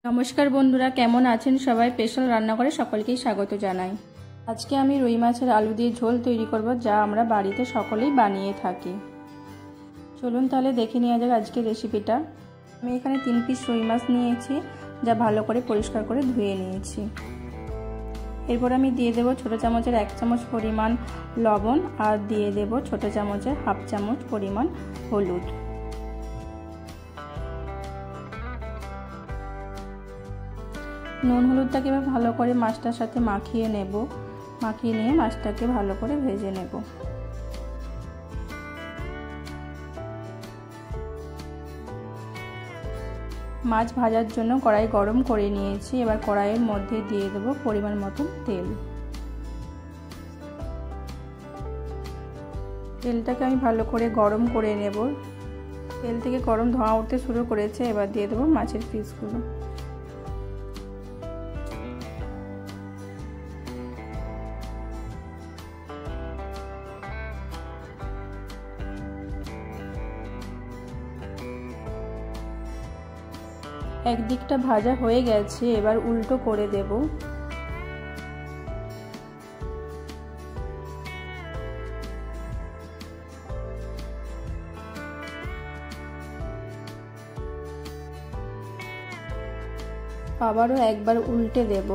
নমস্কার বন্ধুরা, কেমন আছেন সবাই? স্পেশাল রান্নাঘরে সকলকেই স্বাগত জানাই। আজকে আমি রুই মাছের আলু দিয়ে ঝোল তৈরি করব, যা আমরা বাড়িতে সকলেই বানিয়ে থাকি। চলুন তাহলে দেখে নেওয়া যাক আজকের রেসিপিটা। আমি এখানে 3 পিস রুই মাছ নিয়েছি, যা ভালো করে পরিষ্কার করে ধুয়ে নিয়েছি। এরপর আমি দিয়ে দেব ছোটো চামচের 1 চামচ পরিমাণ লবণ আর দিয়ে দেব ছোটো চামচের 1/2 চামচ পরিমাণ হলুদ। নুন হলুদটাকে এবার ভালো করে মাছটার সাথে মাখিয়ে নেব। মাখিয়ে নিয়ে মাছটাকে ভালো করে ভেজে নেব। মাছ ভাজার জন্য কড়াই গরম করে নিয়েছি। এবার কড়াইয়ের মধ্যে দিয়ে দেব পরিমাণ মতো তেল। তেলটাকে আমি ভালো করে গরম করে নেব। তেল থেকে গরম ধোঁয়া উঠতে শুরু করেছে। এবার দিয়ে দেব মাছের পিসগুলো। একদিকটা ভাজা হয়ে গেছে, এবার উল্টো করে দেব। আবারও একবার উল্টে দেব।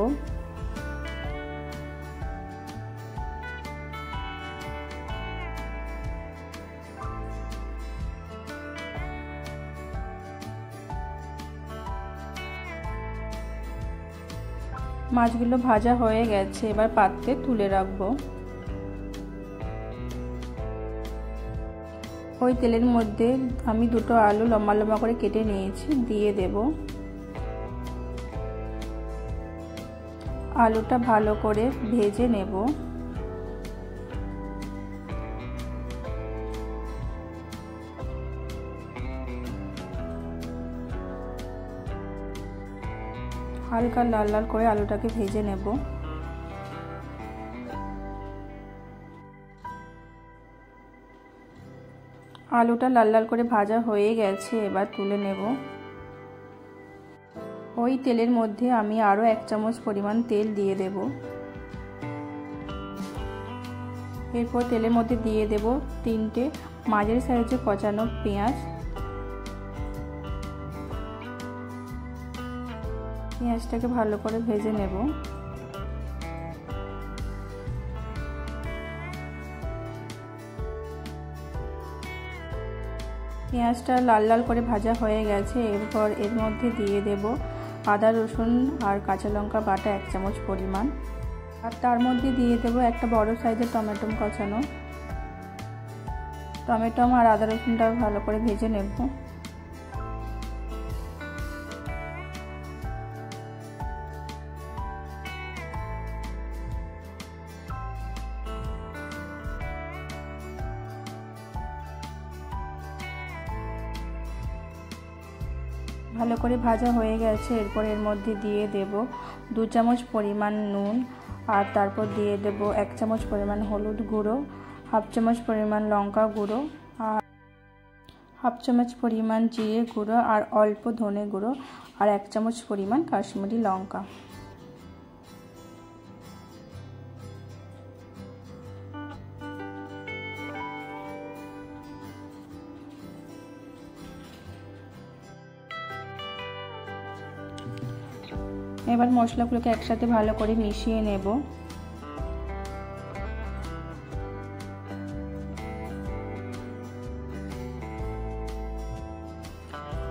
মাছগুলো ভাজা হয়ে গেছে, এবার পাত্রে তুলে রাখবো। ওই তেলের মধ্যে আমি 2টো আলু লম্বা লম্বা করে কেটে নিয়েছি, দিয়ে দেব। আলুটা ভালো করে ভেজে নেব। হালকা লাল লাল করে আলুটাকে ভেজে নেব। আলুটা লাল লাল করে ভাজা হয়ে গেছে, এবার তুলে নেব। ওই তেলের মধ্যে আমি আরও 1 চামচ পরিমাণ তেল দিয়ে দেব। এরপর তেলের মধ্যে দিয়ে দেব 3টে মাঝারি সাইজে কচানো পেঁয়াজ। পেঁয়াজটাকে ভালো করে ভেজে নেব। পেঁয়াজটা লাল লাল করে ভাজা হয়ে গেছে। এরপর এর মধ্যে দিয়ে দেব আদা রসুন আর কাঁচা লঙ্কা বাটা 1 চামচ পরিমাণ। আর তার মধ্যে দিয়ে দেব একটা বড় সাইজের টমেটো কচানো। টমেটো আর আদা রসুনটা ভালো করে ভেজে নেব। ভালো করে ভাজা হয়ে গেছে। এরপর এর মধ্যে দিয়ে দেব 2 চামচ পরিমাণ নুন আর তারপর দিয়ে দেব 1 চামচ পরিমাণ হলুদ গুঁড়ো, 1/2 চামচ পরিমাণ লঙ্কা গুঁড়ো আর 1/2 চামচ পরিমাণ জিরে গুঁড়ো আর অল্প ধনে গুঁড়ো আর 1 চামচ পরিমাণ কাশ্মীরি লঙ্কা। এবার মশলাগুলোকে একসাথে ভালো করে মিশিয়ে নেব।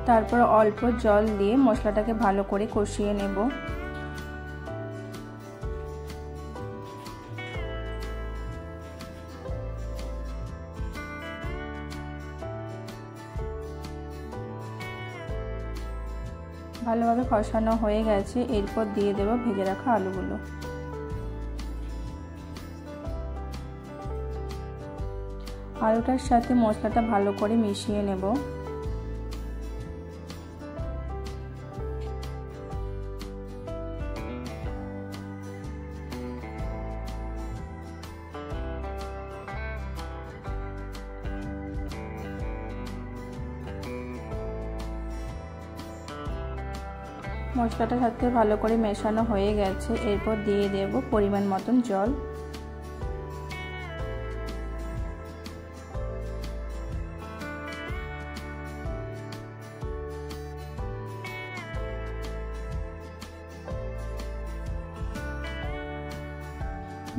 তারপর অল্প জল দিয়ে মশলাটাকে ভালো করে কষিয়ে নেব। ভালোভাবে কষানো হয়ে গেছে। এরপর দিয়ে দেব ভেজে রাখা আলুগুলো। আলুটার সাথে মশলাটা ভালো করে মিশিয়ে নেব। মশলাটার সাথে ভালো করে মেশানো হয়ে গেছে। এরপর দিয়ে দেব পরিমাণ মতন জল।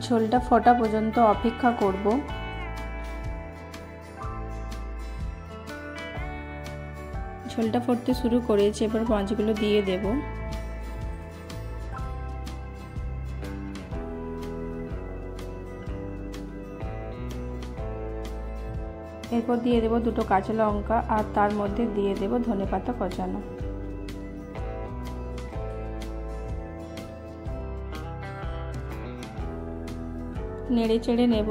ঝোলটা ফোটা পর্যন্ত অপেক্ষা করব। ঝোলটা ফুটতে শুরু করেছে, এবার মাছগুলো দিয়ে দেব। এরপর দিয়ে দেব দুটো কাঁচা লঙ্কা আর তার মধ্যে দিয়ে দেব ধনেপাতা কচানো। নেড়ে চেড়ে নেব।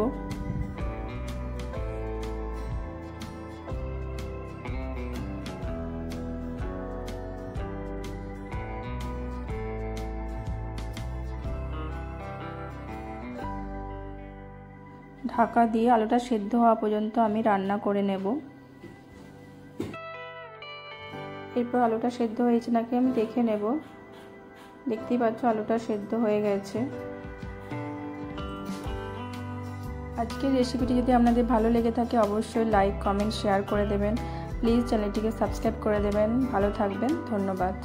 ঢাকা দিয়ে আলুটা সেদ্ধ হওয়া পর্যন্ত আমি রান্না করে নেব। এরপর আলুটা সেদ্ধ হয়েছে নাকি আমি দেখে নেব। দেখতেই পাচ্ছ আলুটা সেদ্ধ হয়ে গেছে। আজকের রেসিপিটি যদি আপনাদের ভালো লেগে থাকে অবশ্যই লাইক, কমেন্ট, শেয়ার করে দেবেন। প্লিজ চ্যানেলটিকে সাবস্ক্রাইব করে দেবেন। ভালো থাকবেন, ধন্যবাদ।